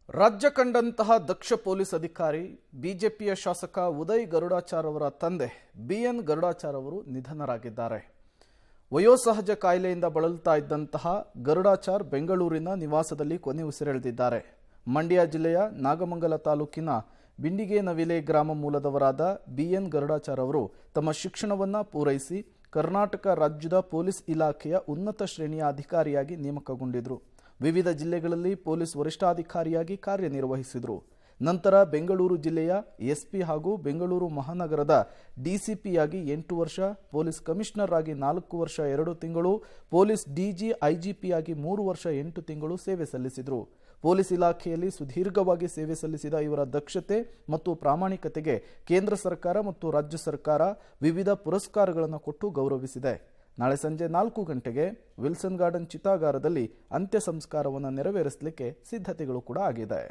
ರಾಜ್ಯ ಕಂಡಂತಹ ದಕ್ಷ ಪೊಲೀಸ್ ಅಧಿಕಾರಿ ಬಿಜೆಪಿಯ ಶಾಸಕ ಉದಯ್ ಗರುಡಾಚಾರ್ ಅವರ ತಂದೆ ಬಿಎನ್ ಗರುಡಾಚಾರ್ ಅವರು ನಿಧನರಾಗಿದ್ದಾರೆ. ವಯೋಸಹಜ ಕಾಯಿಲೆಯಿಂದ ಬಳಲುತ್ತಾ ಇದ್ದಂತಹ ಗರುಡಾಚಾರ್ ಬೆಂಗಳೂರಿನ ನಿವಾಸದಲ್ಲಿ ಕೊನೆಯುಸಿರೆಳೆದಿದ್ದಾರೆ. ಮಂಡ್ಯ ಜಿಲ್ಲೆಯ ನಾಗಮಂಗಲ ತಾಲೂಕಿನ ಬಿಂಡಿಗೆನವಿಲೆ ಗ್ರಾಮ ಮೂಲದವರಾದ ಬಿಎನ್ ಗರುಡಾಚಾರ್ ಅವರು ತಮ್ಮ ಶಿಕ್ಷಣವನ್ನು ಪೂರೈಸಿ ಕರ್ನಾಟಕ ರಾಜ್ಯದ ಪೊಲೀಸ್ ಇಲಾಖೆಯ ಉನ್ನತ ಶ್ರೇಣಿಯ ಅಧಿಕಾರಿಯಾಗಿ ನೇಮಕಗೊಂಡಿದ್ದರು. ವಿವಿಧ ಜಿಲ್ಲೆಗಳಲ್ಲಿ ಪೊಲೀಸ್ ವರಿಷ್ಠಾಧಿಕಾರಿಯಾಗಿ ಕಾರ್ಯನಿರ್ವಹಿಸಿದರು. ನಂತರ ಬೆಂಗಳೂರು ಜಿಲ್ಲೆಯ ಎಸ್ಪಿ ಹಾಗೂ ಬೆಂಗಳೂರು ಮಹಾನಗರದ ಡಿಸಿಪಿಯಾಗಿ 8 ವರ್ಷ, ಪೊಲೀಸ್ ಕಮಿಷನರ್ ಆಗಿ 4 ವರ್ಷ 2 ತಿಂಗಳು, ಪೊಲೀಸ್ ಡಿಜಿ ಐಜಿಪಿಯಾಗಿ 3 ವರ್ಷ 8 ತಿಂಗಳು ಸೇವೆ ಸಲ್ಲಿಸಿದರು. ಪೊಲೀಸ್ ಇಲಾಖೆಯಲ್ಲಿ ಸುದೀರ್ಘವಾಗಿ ಸೇವೆ ಸಲ್ಲಿಸಿದ ಇವರ ದಕ್ಷತೆ ಮತ್ತು ಪ್ರಾಮಾಣಿಕತೆಗೆ ಕೇಂದ್ರ ಸರ್ಕಾರ ಮತ್ತು ರಾಜ್ಯ ಸರ್ಕಾರ ವಿವಿಧ ಪುರಸ್ಕಾರಗಳನ್ನು ಕೊಟ್ಟು ಗೌರವಿಸಿದೆ. ನಾಳೆ ಸಂಜೆ 4 ಗಂಟೆಗೆ ವಿಲ್ಸನ್ ಗಾರ್ಡನ್ ಚಿತಾಗಾರದಲ್ಲಿ ಅಂತ್ಯ ಸಂಸ್ಕಾರವನ್ನು ನೆರವೇರಿಸಲಿಕ್ಕೆ ಸಿದ್ಧತೆಗಳು ಕೂಡ ಆಗಿದೆ.